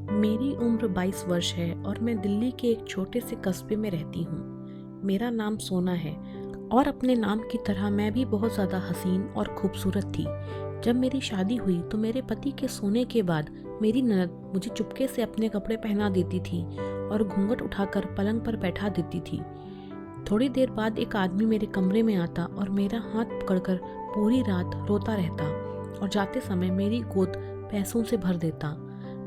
मेरी उम्र 22 वर्ष है और मैं दिल्ली के एक छोटे से कस्बे में रहती हूँ। मेरा नाम सोना है और अपने नाम की तरह मैं भी बहुत ज़्यादा हसीन और खूबसूरत थी। जब मेरी शादी हुई तो मेरे पति के सोने के बाद मेरी ननद मुझे चुपके से अपने कपड़े पहना देती थी और घूंघट उठाकर पलंग पर बैठा देती थी। थोड़ी देर बाद एक आदमी मेरे कमरे में आता और मेरा हाथ पकड़कर पूरी रात रोता रहता और जाते समय मेरी गोद पैसों से भर देता।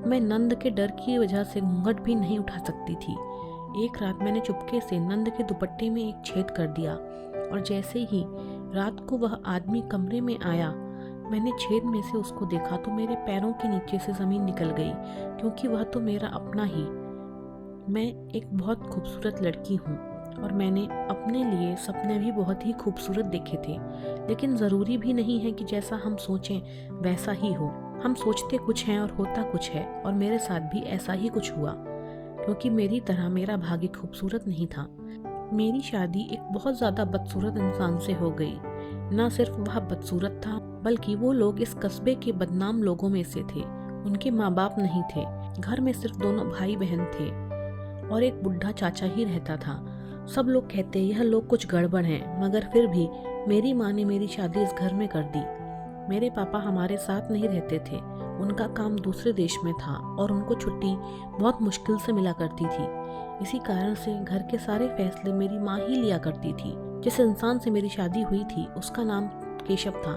मैं नंद के डर की वजह से घूंघट भी नहीं उठा सकती थी। एक रात मैंने चुपके से नंद के दुपट्टे में एक छेद कर दिया और जैसे ही रात को वह आदमी कमरे में आया, मैंने छेद में से उसको देखा तो मेरे पैरों के नीचे से ज़मीन निकल गई, क्योंकि वह तो मेरा अपना ही। मैं एक बहुत खूबसूरत लड़की हूँ और मैंने अपने लिए सपने भी बहुत ही खूबसूरत देखे थे, लेकिन ज़रूरी भी नहीं है कि जैसा हम सोचें वैसा ही हो। हम सोचते कुछ हैं और होता कुछ है, और मेरे साथ भी ऐसा ही कुछ हुआ, क्योंकि मेरी तरह मेरा भाग्य खूबसूरत नहीं था। मेरी शादी एक बहुत ज़्यादा बदसूरत इंसान से हो गई। न सिर्फ वह बदसूरत था, बल्कि वो लोग इस कस्बे के बदनाम लोगों में से थे। उनके माँ बाप नहीं थे, घर में सिर्फ दोनों भाई बहन थे और एक बुढ़ा चाचा ही रहता था। सब लोग कहते यह लोग कुछ गड़बड़ हैं, मगर फिर भी मेरी माँ ने मेरी शादी इस घर में कर दी। मेरे पापा हमारे साथ नहीं रहते थे, उनका काम दूसरे देश में था और उनको छुट्टी बहुत मुश्किल से मिला करती थी। इसी कारण से घर के सारे फैसले मेरी माँ ही लिया करती थी। जिस इंसान से मेरी शादी हुई थी उसका नाम केशव था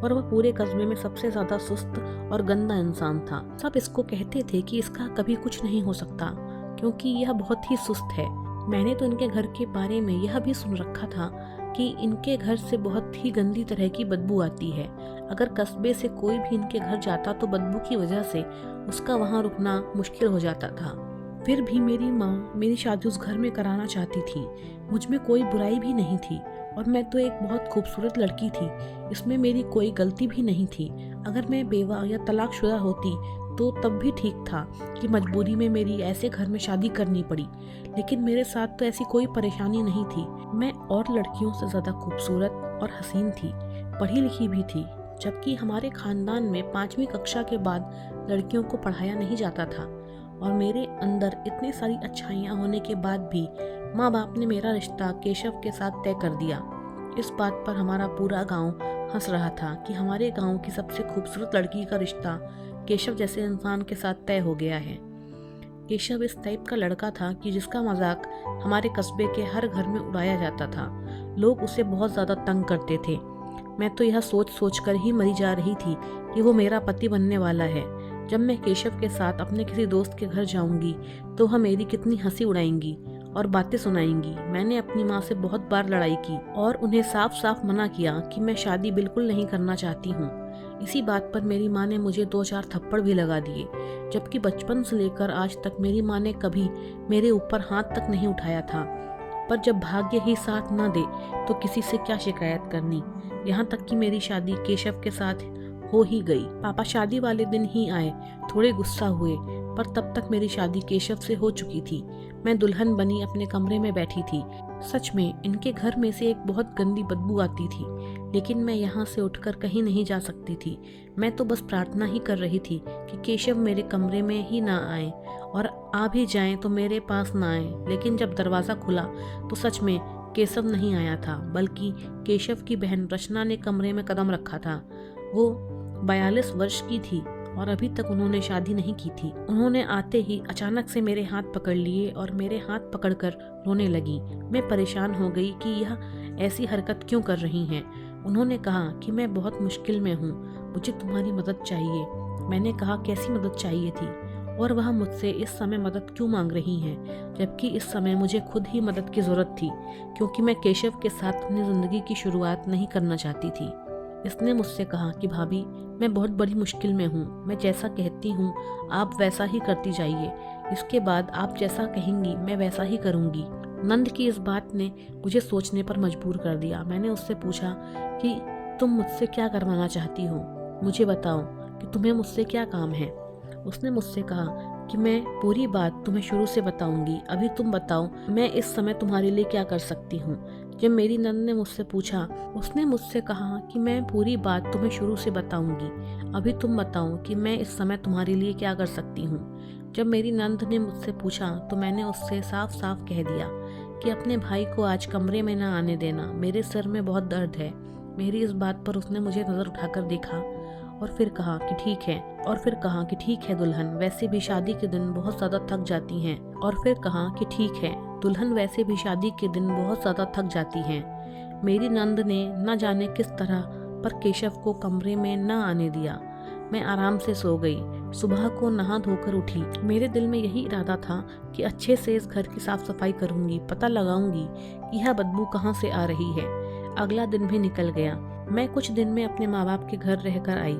और वह पूरे कस्बे में सबसे ज़्यादा सुस्त और गंदा इंसान था। सब इसको कहते थे कि इसका कभी कुछ नहीं हो सकता, क्योंकि यह बहुत ही सुस्त है। मैंने तो इनके घर के बारे में यह भी सुन रखा था कि इनके घर से बहुत ही गंदी तरह की बदबू आती है। अगर कस्बे से कोई भी इनके घर जाता तो बदबू की वजह से उसका वहाँ रुकना मुश्किल हो जाता था। फिर भी मेरी माँ मेरी शादी उस घर में कराना चाहती थी। मुझ में कोई बुराई भी नहीं थी और मैं तो एक बहुत खूबसूरत लड़की थी, इसमें मेरी कोई गलती भी नहीं थी। अगर मैं बेवा या तलाकशुदा होती तो तब भी ठीक था कि मजबूरी में मेरी ऐसे घर में शादी करनी पड़ी, लेकिन मेरे साथ तो ऐसी कोई परेशानी नहीं थी। मैं और लड़कियों से ज़्यादा खूबसूरत और हसीन थी, पढ़ी लिखी भी थी, जबकि हमारे खानदान में 5वीं कक्षा के बाद लड़कियों को पढ़ाया नहीं जाता था। और मेरे अंदर इतनी सारी अच्छाइयाँ होने के बाद भी माँ बाप ने मेरा रिश्ता केशव के साथ तय कर दिया। इस बात पर हमारा पूरा गांव हंस रहा था कि हमारे गांव की सबसे खूबसूरत लड़की का रिश्ता केशव जैसे इंसान के साथ तय हो गया है। केशव इस टाइप का लड़का था कि जिसका मजाक हमारे कस्बे के हर घर में उड़ाया जाता था। लोग उसे बहुत ज़्यादा तंग करते थे। मैं तो यह सोच सोच कर ही मरी जा रही थी कि वो मेरा पति बनने वाला है। जब मैं केशव के साथ अपने किसी दोस्त के घर जाऊंगी तो वह मेरी कितनी हंसी उड़ाएंगी और बातें सुनाएंगी। मैंने अपनी माँ से बहुत बार लड़ाई की और उन्हें साफ साफ मना किया कि मैं शादी बिल्कुल नहीं करना चाहती हूँ। इसी बात पर मेरी माँ ने मुझे 2-4 थप्पड़ भी लगा दिए, जबकि बचपन से लेकर आज तक मेरी माँ ने कभी मेरे ऊपर हाथ तक नहीं उठाया था। पर जब भाग्य ही साथ न दे तो किसी से क्या शिकायत करनी। यहाँ तक कि मेरी शादी केशव के साथ हो ही गई। पापा शादी वाले दिन ही आए, थोड़े गुस्सा हुए, पर तब तक मेरी शादी केशव से हो चुकी थी। मैं दुल्हन बनी अपने कमरे में बैठी थी। सच में इनके घर में से एक बहुत गंदी बदबू आती थी, लेकिन मैं यहाँ से उठकर कहीं नहीं जा सकती थी। मैं तो बस प्रार्थना ही कर रही थी कि केशव मेरे कमरे में ही ना आए, और आ भी जाएं तो मेरे पास ना आए। लेकिन जब दरवाज़ा खुला तो सच में केशव नहीं आया था, बल्कि केशव की बहन रचना ने कमरे में कदम रखा था। वो 42 वर्ष की थी और अभी तक उन्होंने शादी नहीं की थी। उन्होंने आते ही अचानक से मेरे हाथ पकड़ लिए और मेरे हाथ पकड़कर रोने लगी। मैं परेशान हो गई कि यह ऐसी हरकत क्यों कर रही हैं। उन्होंने कहा कि मैं बहुत मुश्किल में हूँ, मुझे तुम्हारी मदद चाहिए। मैंने कहा कैसी मदद चाहिए थी और वह मुझसे इस समय मदद क्यों मांग रही हैं, जबकि इस समय मुझे खुद ही मदद की ज़रूरत थी, क्योंकि मैं केशव के साथ अपनी ज़िंदगी की शुरुआत नहीं करना चाहती थी। इसने मुझसे कहा कि भाभी, मैं बहुत बड़ी मुश्किल में हूँ, मैं जैसा कहती हूँ आप वैसा ही करती जाइए। इसके बाद आप जैसा कहेंगी मैं वैसा ही करूँगी। नंद की इस बात ने मुझे सोचने पर मजबूर कर दिया। मैंने उससे पूछा कि तुम मुझसे क्या करवाना चाहती हो, मुझे बताओ कि तुम्हें मुझसे क्या काम है। उसने मुझसे कहा कि मैं पूरी बात तुम्हें शुरू से बताऊंगी, अभी तुम बताओ मैं इस समय तुम्हारे लिए क्या कर सकती हूँ। जब मेरी नंद ने मुझसे पूछा, उसने मुझसे कहा कि मैं पूरी बात तुम्हें शुरू से बताऊंगी, अभी तुम बताओ कि मैं इस समय तुम्हारे लिए क्या कर सकती हूँ। जब मेरी नंद ने मुझसे पूछा तो मैंने उससे साफ साफ कह दिया कि अपने भाई को आज कमरे में ना आने देना, मेरे सिर में बहुत दर्द है। मेरी इस बात पर उसने मुझे नज़र उठाकर देखा और फिर कहा कि ठीक है दुल्हन, वैसे भी शादी के दिन बहुत ज़्यादा थक जाती हैं। मेरी नंद ने न जाने किस तरह पर केशव को कमरे में न आने दिया। मैं आराम से सो गई। सुबह को नहा धोकर उठी। मेरे दिल में यही इरादा था कि अच्छे से इस घर की साफ सफाई करूंगी, पता लगाऊंगी कि यह बदबू कहाँ से आ रही है। अगला दिन भी निकल गया। मैं कुछ दिन में अपने माँ बाप के घर रहकर आई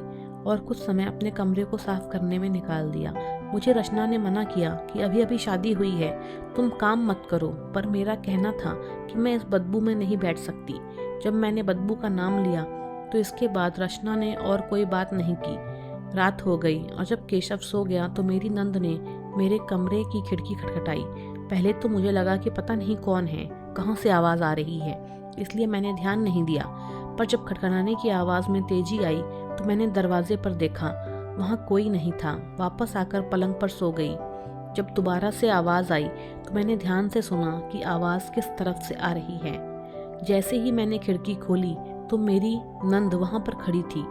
और कुछ समय अपने कमरे को साफ करने में निकाल दिया। मुझे रचना ने मना किया कि अभी अभी शादी हुई है, तुम काम मत करो, पर मेरा कहना था कि मैं इस बदबू में नहीं बैठ सकती। जब मैंने बदबू का नाम लिया तो इसके बाद रचना ने और कोई बात नहीं की। रात हो गई और जब केशव सो गया तो मेरी नंद ने मेरे कमरे की खिड़की खटखटाई। पहले तो मुझे लगा कि पता नहीं कौन है, कहाँ से आवाज़ आ रही है, इसलिए मैंने ध्यान नहीं दिया। पर जब खटखटाने की आवाज़ में तेजी आई तो मैंने दरवाजे पर देखा, वहाँ कोई नहीं था। वापस आकर पलंग पर सो गई। जब दोबारा से आवाज़ आई तो मैंने ध्यान से सुना कि आवाज़ किस तरफ से आ रही है। जैसे ही मैंने खिड़की खोली तो मेरी नंद वहाँ पर खड़ी थी।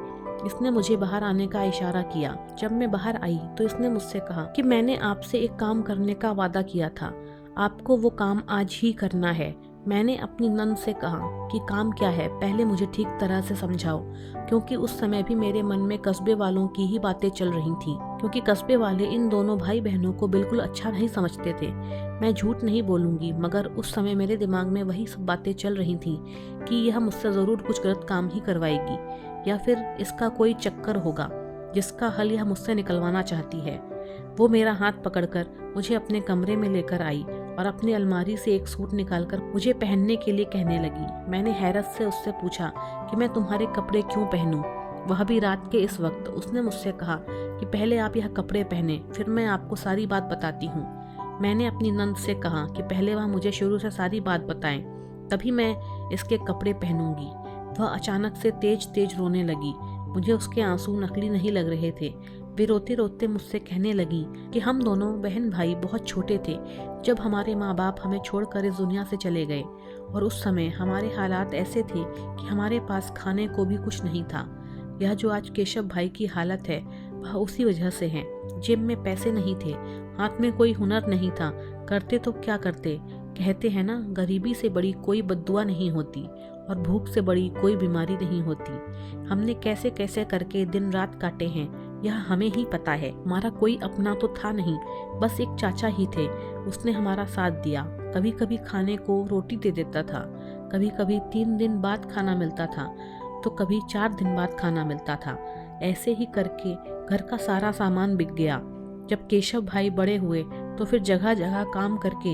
इसने मुझे बाहर आने का इशारा किया। जब मैं बाहर आई तो इसने मुझसे कहा कि मैंने आपसे एक काम करने का वादा किया था, आपको वो काम आज ही करना है। मैंने अपनी नंद से कहा कि काम क्या है, पहले मुझे ठीक तरह से समझाओ, क्योंकि उस समय भी मेरे मन में कस्बे वालों की ही बातें चल रही थीं, क्योंकि कस्बे वाले इन दोनों भाई बहनों को बिल्कुल अच्छा नहीं समझते थे। मैं झूठ नहीं बोलूंगी, मगर उस समय मेरे दिमाग में वही सब बातें चल रही थीं कि यह मुझसे ज़रूर कुछ गलत काम ही करवाएगी, या फिर इसका कोई चक्कर होगा जिसका हल यह मुझसे निकलवाना चाहती है। वो मेरा हाथ पकड़कर मुझे अपने कमरे में लेकर आई और अपनी अलमारी से एक सूट निकालकर मुझे पहनने के लिए कहने लगी। मैंने हैरत से उससे पूछा कि मैं तुम्हारे कपड़े क्यों पहनूं, वह भी रात के इस वक्त। उसने मुझसे कहा कि पहले आप यह कपड़े पहने, फिर मैं आपको सारी बात बताती हूँ। मैंने अपनी नंद से कहा कि पहले वह मुझे शुरू से सारी बात बताएं, तभी मैं इसके कपड़े पहनूंगी। वह अचानक से तेज तेज रोने लगी। मुझे उसके आंसू नकली नहीं लग रहे थे। वे रोते रोते मुझसे कहने लगी कि हम दोनों बहन भाई बहुत छोटे थे जब हमारे माँ बाप हमें छोड़कर इस दुनिया से चले गए, और उस समय हमारे हालात ऐसे थे कि हमारे पास खाने को भी कुछ नहीं था। यह जो आज केशव भाई की हालत है वह उसी वजह से है। जेब में पैसे नहीं थे, हाथ में कोई हुनर नहीं था, करते तो क्या करते। कहते हैं ना, गरीबी से बड़ी कोई बद्दुआ नहीं होती और भूख से बड़ी कोई बीमारी नहीं होती। हमने कैसे कैसे करके दिन रात काटे हैं यह हमें ही पता है। हमारा कोई अपना तो था नहीं, बस एक चाचा ही थे, उसने हमारा साथ दिया। कभी कभी खाने को रोटी दे देता था, कभी कभी 3 दिन बाद खाना मिलता था, तो कभी 4 दिन बाद खाना मिलता था। ऐसे ही करके घर का सारा सामान बिक गया। जब केशव भाई बड़े हुए तो फिर जगह जगह काम करके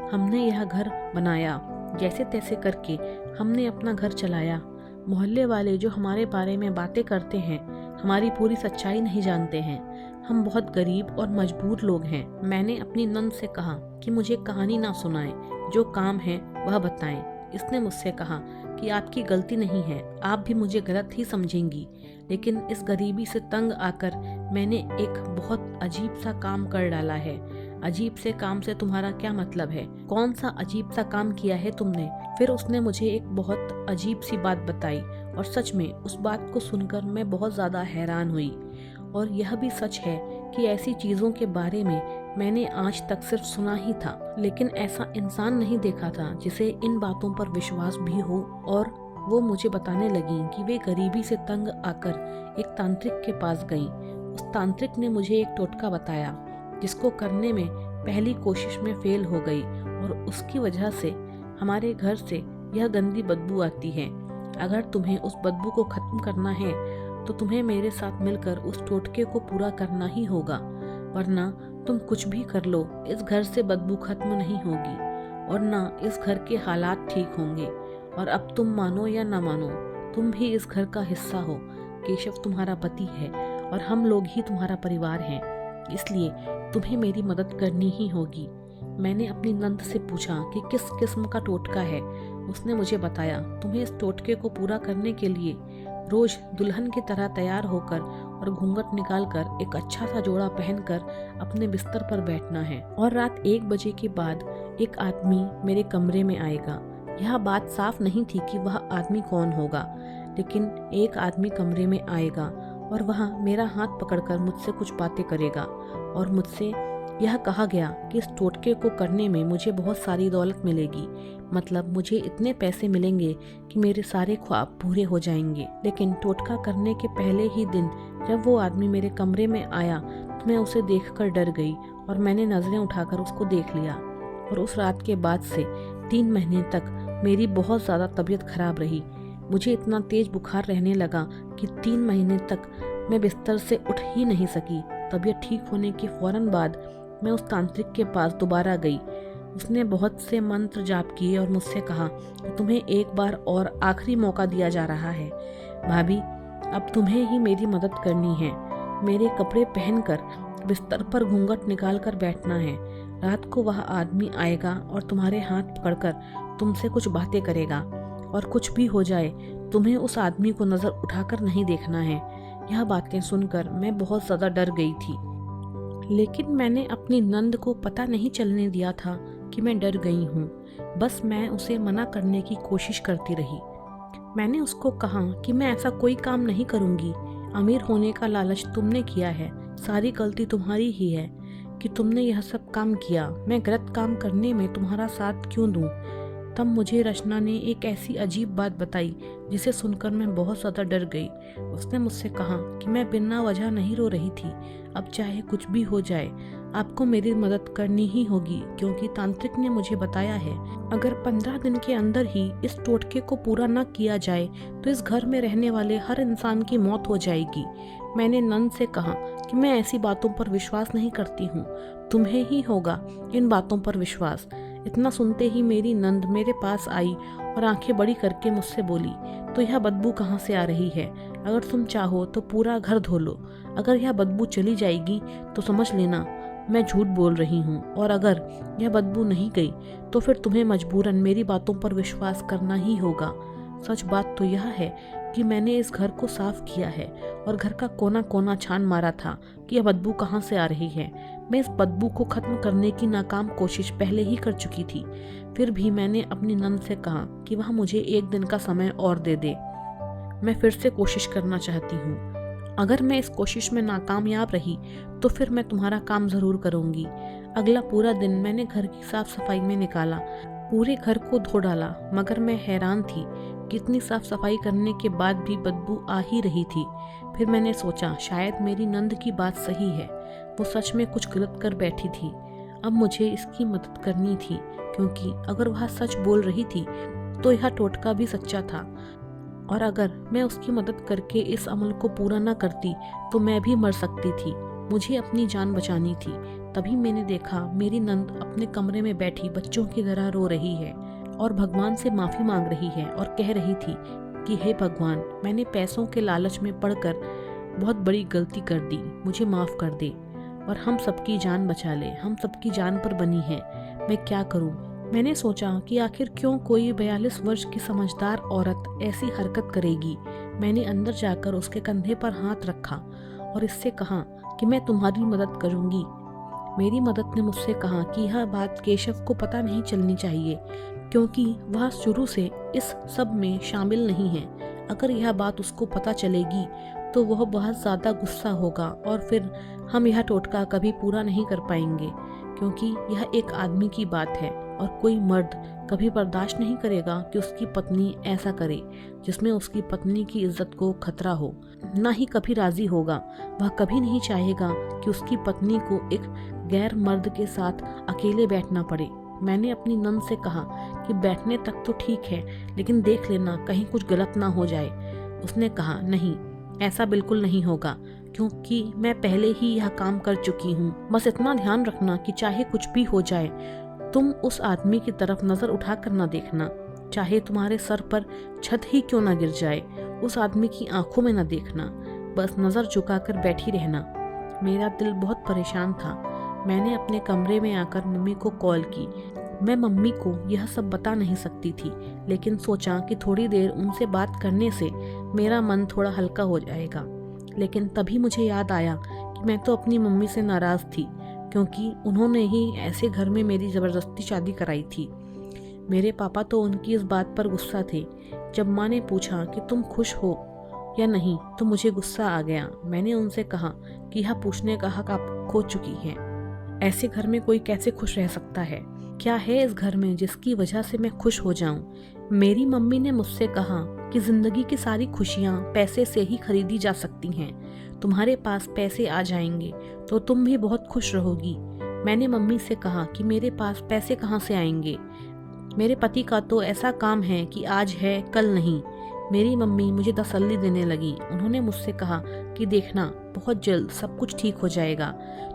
हमने यह घर बनाया। जैसे तैसे करके हमने अपना घर चलाया। मोहल्ले वाले जो हमारे बारे में बातें करते हैं हमारी पूरी सच्चाई नहीं जानते हैं। हम बहुत गरीब और मजबूर लोग हैं। मैंने अपनी नंद से कहा कि मुझे कहानी ना सुनाएं, जो काम है वह बताएं। इसने मुझसे कहा कि आपकी गलती नहीं है, आप भी मुझे गलत ही समझेंगी, लेकिन इस गरीबी से तंग आकर मैंने एक बहुत अजीब सा काम कर डाला है। अजीब से काम से तुम्हारा क्या मतलब है? कौन सा अजीब सा काम किया है तुमने? फिर उसने मुझे एक बहुत अजीब सी बात बताई और सच में उस बात को सुनकर मैं बहुत ज़्यादा हैरान हुई। और यह भी सच है कि ऐसी चीज़ों के बारे में मैंने आज तक सिर्फ सुना ही था, लेकिन ऐसा इंसान नहीं देखा था जिसे इन बातों पर विश्वास भी हो। और वो मुझे बताने लगी कि वे गरीबी से तंग आकर एक तांत्रिक के पास गईं। उस तांत्रिक ने मुझे एक टोटका बताया जिसको करने में पहली कोशिश में फेल हो गई, और उसकी वजह से हमारे घर से यह गंदी बदबू आती है। अगर तुम्हें उस बदबू को खत्म करना है तो तुम्हें मेरे साथ मिलकर उस टोटके को पूरा करना ही होगा, वरना तुम कुछ भी कर लो, इस घर से बदबू खत्म नहीं होगी और ना इस घर के हालात ठीक होंगे। और अब तुम मानो या ना मानो, तुम भी इस घर का हिस्सा हो। केशव तुम्हारा पति है और हम लोग ही तुम्हारा परिवार हैं, इसलिए तुम्हें मेरी मदद करनी ही होगी। मैंने अपनी नंद से पूछा कि किस किस्म का टोटका है। उसने मुझे बताया, तुम्हें इस टोटके को पूरा करने के लिए रोज दुल्हन की तरह तैयार होकर और घूंघट निकालकर एक अच्छा सा जोड़ा पहनकर अपने बिस्तर पर बैठना है और रात 1 बजे के बाद एक आदमी मेरे कमरे में आएगा। यह बात साफ नहीं थी कि वह आदमी कौन होगा, लेकिन एक आदमी कमरे में आएगा और वह मेरा हाथ पकड़कर मुझसे कुछ बातें करेगा और मुझसे यह कहा गया कि इस टोटके को करने में मुझे बहुत सारी दौलत मिलेगी, मतलब मुझे इतने पैसे मिलेंगे कि मेरे सारे ख्वाब पूरे हो जाएंगे। लेकिन टोटका करने के पहले ही दिन जब वो आदमी मेरे कमरे में आया तो मैं उसे देखकर डर गई और मैंने नज़रें उठाकर उसको देख लिया। और उस रात के बाद से 3 महीने तक मेरी बहुत ज़्यादा तबीयत खराब रही। मुझे इतना तेज बुखार रहने लगा कि 3 महीने तक मैं बिस्तर से उठ ही नहीं सकी। तबीयत ठीक होने के फौरन बाद मैं उस तांत्रिक के पास दोबारा गई। उसने बहुत से मंत्र जाप किए और मुझसे कहा कि तुम्हें एक बार और आखिरी मौका दिया जा रहा है भाभी, अब तुम्हें ही मेरी मदद करनी है। मेरे कपड़े पहनकर बिस्तर पर घूंघट निकाल कर बैठना है। रात को वह आदमी आएगा और तुम्हारे हाथ पकड़कर तुमसे कुछ बातें करेगा और कुछ भी हो जाए तुम्हें उस आदमी को नज़र उठाकर नहीं देखना है। यह बातें सुनकर मैं बहुत ज़्यादा डर गई थी, लेकिन मैंने अपनी नंद को पता नहीं चलने दिया था कि मैं डर गई हूँ। बस मैं उसे मना करने की कोशिश करती रही। मैंने उसको कहा कि मैं ऐसा कोई काम नहीं करूँगी। अमीर होने का लालच तुमने किया है, सारी गलती तुम्हारी ही है कि तुमने यह सब काम किया। मैं गलत काम करने में तुम्हारा साथ क्यों दूँ? तब मुझे रचना ने एक ऐसी अजीब बात बताई जिसे सुनकर मैं बहुत ज़्यादा डर गई। उसने मुझसे कहा कि मैं बिना वजह नहीं रो रही थी। अब चाहे कुछ भी हो जाए आपको मेरी मदद करनी ही होगी, क्योंकि तांत्रिक ने मुझे बताया है अगर 15 दिन के अंदर ही इस टोटके को पूरा न किया जाए तो इस घर में रहने वाले हर इंसान की मौत हो जाएगी। मैंने नंद से कहा कि मैं ऐसी बातों पर विश्वास नहीं करती हूँ, तुम्हें ही होगा इन बातों पर विश्वास। इतना सुनते ही मेरी नंद मेरे पास आई और आंखें बड़ी करके मुझसे बोली, तो यह बदबू कहाँ से आ रही है? अगर तुम चाहो तो पूरा घर धो लो। अगर यह बदबू चली जाएगी तो समझ लेना मैं झूठ बोल रही हूँ, और अगर यह बदबू नहीं गई तो फिर तुम्हें मजबूरन मेरी बातों पर विश्वास करना ही होगा। सच बात तो यह है कि मैंने इस घर को साफ किया है और घर का कोना कोना छान मारा था कि यह बदबू कहाँ से आ रही है। मैं इस बदबू को खत्म करने की नाकाम कोशिश पहले ही कर चुकी थी। फिर भी मैंने अपनी नंद से कहा कि वह मुझे 1 दिन का समय और दे दे। मैं फिर से कोशिश करना चाहती हूँ। अगर मैं इस कोशिश में नाकामयाब रही तो फिर मैं तुम्हारा काम ज़रूर करूँगी। अगला पूरा दिन मैंने घर की साफ सफाई में निकाला, पूरे घर को धो डाला, मगर मैं हैरान थी कि इतनी साफ सफाई करने के बाद भी बदबू आ ही रही थी। फिर मैंने सोचा शायद मेरी नंद की बात सही है, वो सच में कुछ गलत कर बैठी थी। अब मुझे इसकी मदद करनी थी, क्योंकि अगर वह सच बोल रही थी तो यह टोटका भी सच्चा था, और अगर मैं उसकी मदद करके इस अमल को पूरा न करती तो मैं भी मर सकती थी। मुझे अपनी जान बचानी थी। तभी मैंने देखा मेरी नंद अपने कमरे में बैठी बच्चों की तरह रो रही है और भगवान से माफ़ी मांग रही है और कह रही थी कि हे भगवान, मैंने पैसों के लालच में पड़कर बहुत बड़ी गलती कर दी, मुझे माफ़ कर दे और हम सबकी जान बचा ले। हम सबकी जान पर बनी है, मैं क्या करूं? मैंने सोचा कि आखिर क्यों कोई 42 वर्ष की समझदार औरत ऐसी हरकत करेगी। मैंने अंदर जाकर उसके कंधे पर हाथ रखा और इससे कहा कि मैं तुम्हारी मदद करूंगी। मेरी मदद ने मुझसे कहा कि यह बात केशव को पता नहीं चलनी चाहिए, क्योंकि वह शुरू से इस सब में शामिल नहीं है। अगर यह बात उसको पता चलेगी तो वह बहुत ज़्यादा गुस्सा होगा और फिर हम यह टोटका कभी पूरा नहीं कर पाएंगे, क्योंकि यह एक आदमी की बात है और कोई मर्द कभी बर्दाश्त नहीं करेगा कि उसकी पत्नी ऐसा करे जिसमें उसकी पत्नी की इज्जत को खतरा हो। ना ही कभी राजी होगा। वह कभी नहीं चाहेगा कि उसकी पत्नी को एक गैर मर्द के साथ अकेले बैठना पड़े। मैंने अपनी नंद से कहा कि बैठने तक तो ठीक है, लेकिन देख लेना कहीं कुछ गलत ना हो जाए। उसने कहा नहीं, ऐसा बिल्कुल नहीं होगा, क्योंकि मैं पहले ही यह काम कर चुकी हूँ। बस इतना ध्यान रखना कि चाहे कुछ भी हो जाए तुम उस आदमी की तरफ नजर उठा कर न देखना, चाहे तुम्हारे सर पर छत ही क्यों न गिर जाए। उस आदमी की आंखों में न देखना, बस नजर झुकाकर बैठी रहना। मेरा दिल बहुत परेशान था। मैंने अपने कमरे में आकर मम्मी को कॉल की। मैं मम्मी को यह सब बता नहीं सकती थी, लेकिन सोचा कि थोड़ी देर उनसे बात करने से मेरा मन थोड़ा हल्का हो जाएगा। लेकिन तभी मुझे याद आया कि मैं तो अपनी मम्मी से नाराज़ थी, क्योंकि उन्होंने ही ऐसे घर में मेरी ज़बरदस्ती शादी कराई थी। मेरे पापा तो उनकी इस बात पर गुस्सा थे। जब माँ ने पूछा कि तुम खुश हो या नहीं, तो मुझे गुस्सा आ गया। मैंने उनसे कहा कि यह पूछने का हक आप खो चुकी हैं। ऐसे घर में कोई कैसे खुश रह सकता है? क्या है इस घर में जिसकी वजह से मैं खुश हो जाऊं? मेरी मम्मी ने मुझसे कहा कि जिंदगी की सारी खुशियां पैसे से ही खरीदी जा सकती हैं। तुम्हारे पास पैसे आ जाएंगे तो तुम भी बहुत खुश रहोगी। मैंने मम्मी से कहा कि मेरे पास पैसे कहाँ से आएंगे? मेरे पति का तो ऐसा काम है कि आज है कल नहीं। मेरी मम्मी मुझे तसल्ली देने लगी। उन्होंने मुझसे कहा कि देखना, बहुत जल्द सब कुछ ठीक हो जाएगा।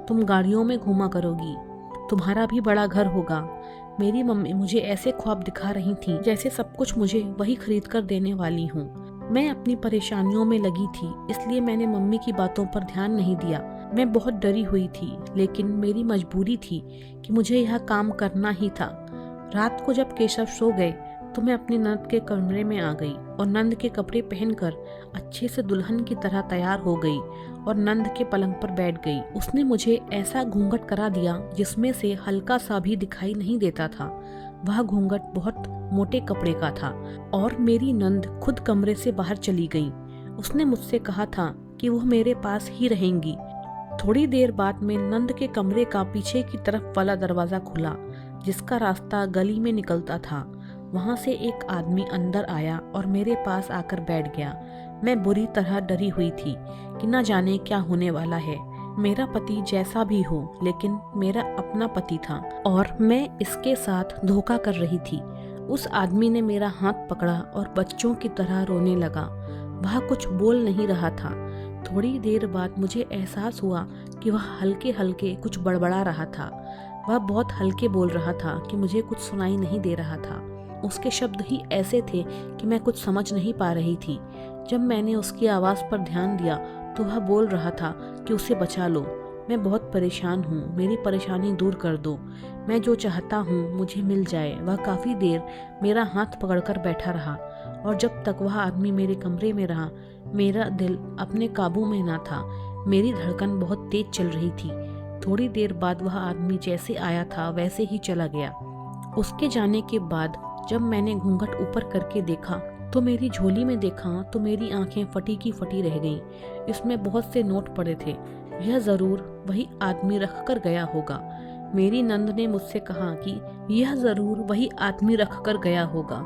तुम गाड़ियों में घूमा करोगी, तुम्हारा भी बड़ा घर होगा। मेरी मम्मी मुझे ऐसे ख्वाब दिखा रही थी जैसे सब कुछ मुझे वही खरीद कर देने वाली हूँ। मैं अपनी परेशानियों में लगी थी, इसलिए मैंने मम्मी की बातों पर ध्यान नहीं दिया। मैं बहुत डरी हुई थी, लेकिन मेरी मजबूरी थी कि मुझे यह काम करना ही था। रात को जब केशव सो गए तो मैं अपनी नंद के कमरे में आ गई और नंद के कपड़े पहनकर अच्छे से दुल्हन की तरह तैयार हो गई और नंद के पलंग पर बैठ गई। उसने मुझे ऐसा घूंघट करा दिया जिसमें से हल्का सा भी दिखाई नहीं देता था। वह घूंघट बहुत मोटे कपड़े का था और मेरी नंद खुद कमरे से बाहर चली गई। उसने मुझसे कहा था कि वह मेरे पास ही रहेंगी। थोड़ी देर बाद में नंद के कमरे का पीछे की तरफ वाला दरवाजा खुला, जिसका रास्ता गली में निकलता था। वहां से एक आदमी अंदर आया और मेरे पास आकर बैठ गया। मैं बुरी तरह डरी हुई थी कि न जाने क्या होने वाला है। मेरा पति जैसा भी हो, लेकिन मेरा अपना पति था और मैं इसके साथ धोखा कर रही थी। उस आदमी ने मेरा हाथ पकड़ा और बच्चों की तरह रोने लगा। वह कुछ बोल नहीं रहा था। थोड़ी देर बाद मुझे एहसास हुआ कि वह हल्के हल्के कुछ बड़बड़ा रहा था। वह बहुत हल्के बोल रहा था कि मुझे कुछ सुनाई नहीं दे रहा था। उसके शब्द ही ऐसे थे कि मैं कुछ समझ नहीं पा रही थी। जब मैंने उसकी आवाज़ पर ध्यान दिया तो वह बोल रहा था कि उसे बचा लो, मैं बहुत परेशान हूँ, मेरी परेशानी दूर कर दो, मैं जो चाहता हूँ मुझे मिल जाए। वह काफ़ी देर मेरा हाथ पकड़कर बैठा रहा और जब तक वह आदमी मेरे कमरे में रहा, मेरा दिल अपने काबू में ना था। मेरी धड़कन बहुत तेज चल रही थी। थोड़ी देर बाद वह आदमी जैसे आया था वैसे ही चला गया। उसके जाने के बाद जब मैंने घूंघट ऊपर करके देखा तो मेरी झोली में देखा तो मेरी आंखें फटी की फटी रह गईं। इसमें बहुत से नोट पड़े थे। यह जरूर वही आदमी रख कर गया होगा। मेरी नंद ने मुझसे कहा कि यह जरूर वही आदमी रख कर गया होगा।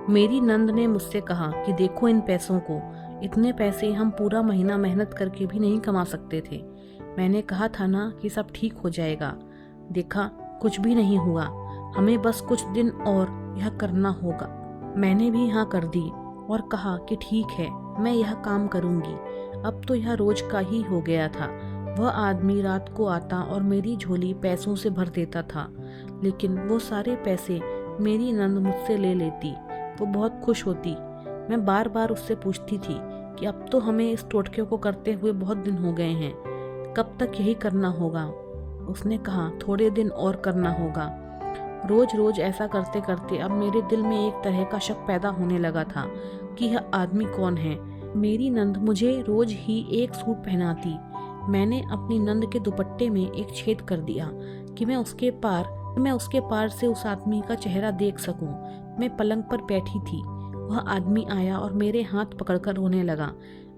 मेरी नंद ने मुझसे कहा कि देखो इन पैसों को, इतने पैसे हम पूरा महीना मेहनत करके भी नहीं कमा सकते थे। मैंने कहा था ना कि सब ठीक हो जाएगा। देखा, कुछ भी नहीं हुआ। हमें बस कुछ दिन और यह करना होगा। मैंने भी हाँ कर दी और कहा कि ठीक है, मैं यह काम करूंगी। अब तो यह रोज का ही हो गया था। वह आदमी रात को आता और मेरी झोली पैसों से भर देता था, लेकिन वो सारे पैसे मेरी नंद मुझसे ले लेती। वो बहुत खुश होती। मैं बार बार उससे पूछती थी कि अब तो हमें इस टोटके को करते हुए बहुत दिन हो गए हैं, कब तक यही करना होगा? उसने कहा थोड़े दिन और करना होगा। रोज रोज ऐसा करते करते अब मेरे दिल में एक तरह का शक पैदा होने लगा था कि यह आदमी कौन है। मेरी नंद मुझे रोज ही एक सूट पहनाती। मैंने अपनी नंद के दुपट्टे में एक छेद कर दिया कि मैं उसके पार से उस आदमी का चेहरा देख सकूं। मैं पलंग पर बैठी थी। वह आदमी आया और मेरे हाथ पकड़कर रोने लगा।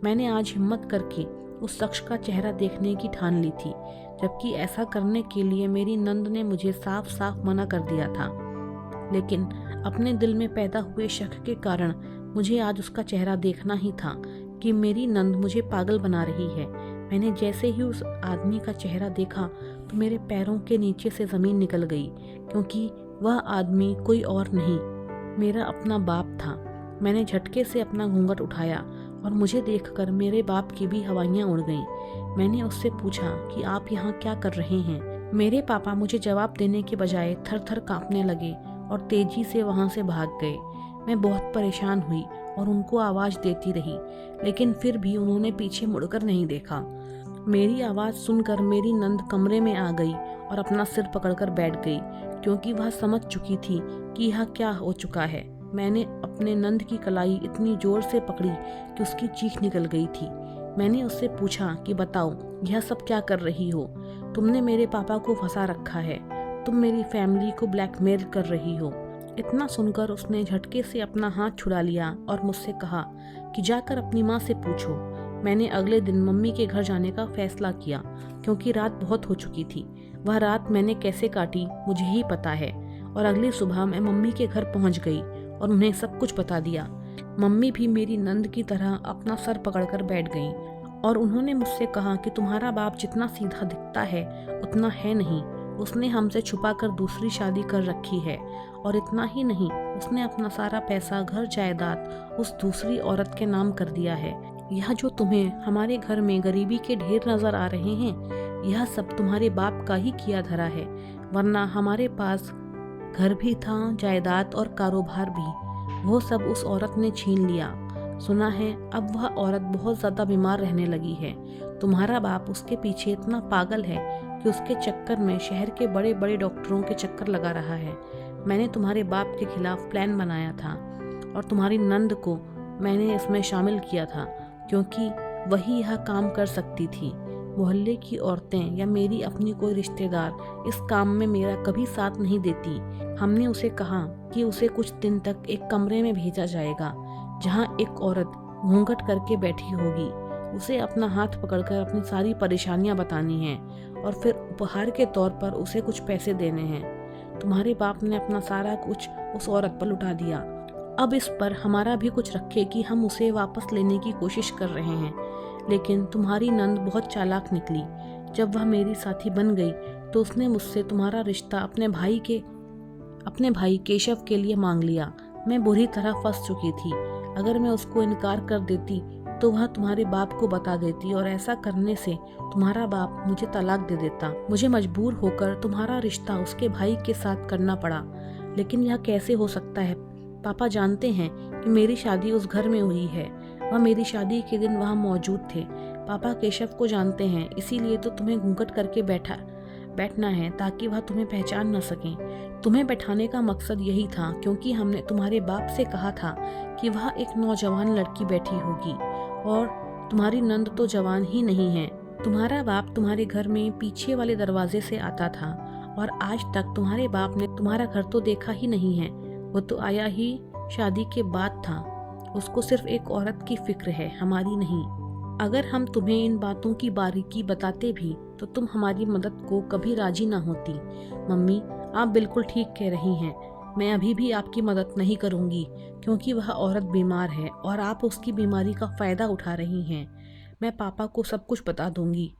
मैंने आज हिम्मत करके उस शख्स का चेहरा देखने की ठान ली थी, जबकि ऐसा करने के लिए मेरी नंद ने मुझे साफ साफ मना कर दिया था। लेकिन अपने दिल में पैदा हुए शक के कारण मुझे आज उसका चेहरा देखना ही था कि मेरी नंद मुझे पागल बना रही है। मैंने जैसे ही उस आदमी का चेहरा देखा तो मेरे पैरों के नीचे से ज़मीन निकल गई, क्योंकि वह आदमी कोई और नहीं, मेरा अपना बाप था। मैंने झटके से अपना घूंघट उठाया और मुझे देखकर मेरे बाप की भी हवाइयाँ उड़ गईं। मैंने उससे पूछा कि आप यहाँ क्या कर रहे हैं? मेरे पापा मुझे जवाब देने के बजाय थर थर कांपने लगे और तेजी से वहाँ से भाग गए। मैं बहुत परेशान हुई और उनको आवाज़ देती रही, लेकिन फिर भी उन्होंने पीछे मुड़कर नहीं देखा। मेरी आवाज़ सुनकर मेरी नंद कमरे में आ गई और अपना सिर पकड़कर बैठ गई, क्योंकि वह समझ चुकी थी कि यह क्या हो चुका है। मैंने अपने नंद की कलाई इतनी जोर से पकड़ी कि उसकी चीख निकल गई थी। मैंने उससे पूछा कि बताओ, यह सब क्या कर रही हो? तुमने मेरे पापा को फंसा रखा है, तुम मेरी फैमिली को ब्लैकमेल कर रही हो। इतना सुनकर उसने झटके से अपना हाथ छुड़ा लिया और मुझसे कहा कि जाकर अपनी माँ से पूछो। मैंने अगले दिन मम्मी के घर जाने का फैसला किया, क्योंकि रात बहुत हो चुकी थी। वह रात मैंने कैसे काटी मुझे ही पता है। और अगली सुबह मैं मम्मी के घर पहुंच गई और उन्हें सब कुछ बता दिया। मम्मी भी मेरी नंद की तरह अपना सर पकड़कर बैठ गईं और उन्होंने मुझसे कहा कि तुम्हारा बाप जितना सीधा दिखता है उतना है नहीं। उसने हमसे छुपाकर दूसरी शादी कर रखी है, और इतना ही नहीं, उसने अपना सारा पैसा, घर जायदाद उस दूसरी औरत के नाम कर दिया है। यह जो तुम्हें हमारे घर में गरीबी के ढेर नजर आ रहे हैं, यह सब तुम्हारे बाप का ही किया धरा है। वरना हमारे पास घर भी था, जायदाद और कारोबार भी, वो सब उस औरत ने छीन लिया। सुना है अब वह औरत बहुत ज्यादा बीमार रहने लगी है। तुम्हारा बाप उसके पीछे इतना पागल है कि उसके चक्कर में शहर के बड़े बड़े डॉक्टरों के चक्कर लगा रहा है। मैंने तुम्हारे बाप के खिलाफ प्लान बनाया था और तुम्हारी नंद को मैंने इसमें शामिल किया था, क्योंकि वही यह काम कर सकती थी। मोहल्ले की औरतें या मेरी अपनी कोई रिश्तेदार इस काम में मेरा कभी साथ नहीं देती। हमने उसे कहा कि उसे कुछ दिन तक एक कमरे में भेजा जाएगा जहां एक औरत घूंघट करके बैठी होगी। उसे अपना हाथ पकड़कर अपनी सारी परेशानियां बतानी हैं और फिर उपहार के तौर पर उसे कुछ पैसे देने हैं। तुम्हारे बाप ने अपना सारा कुछ उस औरत पर लुटा दिया। अब इस पर हमारा भी कुछ रखे कि हम उसे वापस लेने की कोशिश कर रहे हैं। लेकिन तुम्हारी नंद बहुत चालाक निकली। जब वह मेरी साथी बन गई तो उसने मुझसे तुम्हारा रिश्ता अपने भाई केशव के लिए मांग लिया। मैं बुरी तरह फंस चुकी थी। अगर मैं उसको इनकार कर देती तो वह तुम्हारे बाप को बता देती, और ऐसा करने से तुम्हारा बाप मुझे तलाक दे देता। मुझे मजबूर होकर तुम्हारा रिश्ता उसके भाई के साथ करना पड़ा। लेकिन यह कैसे हो सकता है? पापा जानते हैं कि मेरी शादी उस घर में हुई है। वह मेरी शादी के दिन वहाँ मौजूद थे। पापा केशव को जानते हैं, इसीलिए तो तुम्हें घूंघट करके बैठना है ताकि वह तुम्हें पहचान न सकें। तुम्हें बैठाने का मकसद यही था, क्योंकि हमने तुम्हारे बाप से कहा था कि वह एक नौजवान लड़की बैठी होगी, और तुम्हारी नंद तो जवान ही नहीं है। तुम्हारा बाप तुम्हारे घर में पीछे वाले दरवाजे से आता था, और आज तक तुम्हारे बाप ने तुम्हारा घर तो देखा ही नहीं है। वो तो आया ही शादी के बाद था। उसको सिर्फ एक औरत की फिक्र है, हमारी नहीं। अगर हम तुम्हें इन बातों की बारीकी बताते भी तो तुम हमारी मदद को कभी राजी ना होती। मम्मी, आप बिल्कुल ठीक कह रही हैं। मैं अभी भी आपकी मदद नहीं करूंगी, क्योंकि वह औरत बीमार है और आप उसकी बीमारी का फ़ायदा उठा रही हैं। मैं पापा को सब कुछ बता दूंगी।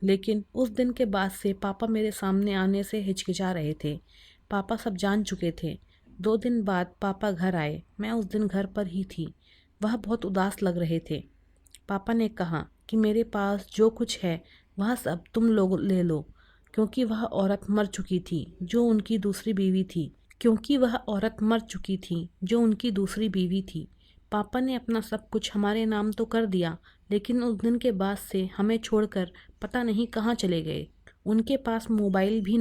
लेकिन उस दिन के बाद से पापा मेरे सामने आने से हिचकिचा रहे थे। पापा सब जान चुके थे। 2 दिन बाद पापा घर आए। मैं उस दिन घर पर ही थी। वह बहुत उदास लग रहे थे। पापा ने कहा कि मेरे पास जो कुछ है वह सब तुम लोग ले लो, क्योंकि वह औरत मर चुकी थी जो उनकी दूसरी बीवी थी। पापा ने अपना सब कुछ हमारे नाम तो कर दिया, लेकिन उस दिन के बाद से हमें छोड़कर पता नहीं कहाँ चले गए। उनके पास मोबाइल भी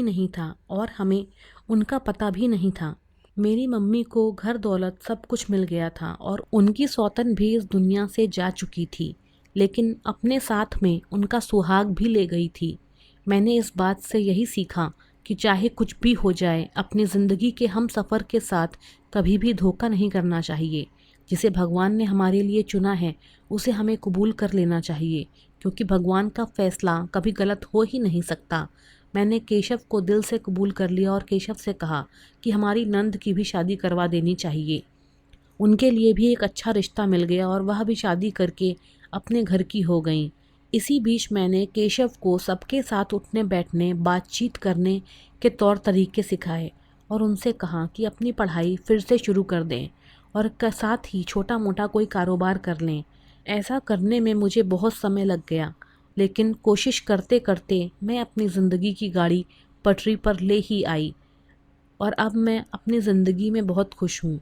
नहीं था और हमें उनका पता भी नहीं था। मेरी मम्मी को घर दौलत सब कुछ मिल गया था और उनकी सौतन भी इस दुनिया से जा चुकी थी, लेकिन अपने साथ में उनका सुहाग भी ले गई थी। मैंने इस बात से यही सीखा कि चाहे कुछ भी हो जाए, अपनी ज़िंदगी के हम सफ़र के साथ कभी भी धोखा नहीं करना चाहिए। जिसे भगवान ने हमारे लिए चुना है उसे हमें कबूल कर लेना चाहिए, क्योंकि भगवान का फैसला कभी गलत हो ही नहीं सकता। मैंने केशव को दिल से कबूल कर लिया और केशव से कहा कि हमारी नंद की भी शादी करवा देनी चाहिए। उनके लिए भी एक अच्छा रिश्ता मिल गया और वह भी शादी करके अपने घर की हो गई। इसी बीच मैंने केशव को सबके साथ उठने बैठने, बातचीत करने के तौर तरीके सिखाए और उनसे कहा कि अपनी पढ़ाई फिर से शुरू कर दें और साथ ही छोटा मोटा कोई कारोबार कर लें। ऐसा करने में मुझे बहुत समय लग गया, लेकिन कोशिश करते करते मैं अपनी ज़िंदगी की गाड़ी पटरी पर ले ही आई और अब मैं अपनी ज़िंदगी में बहुत खुश हूँ।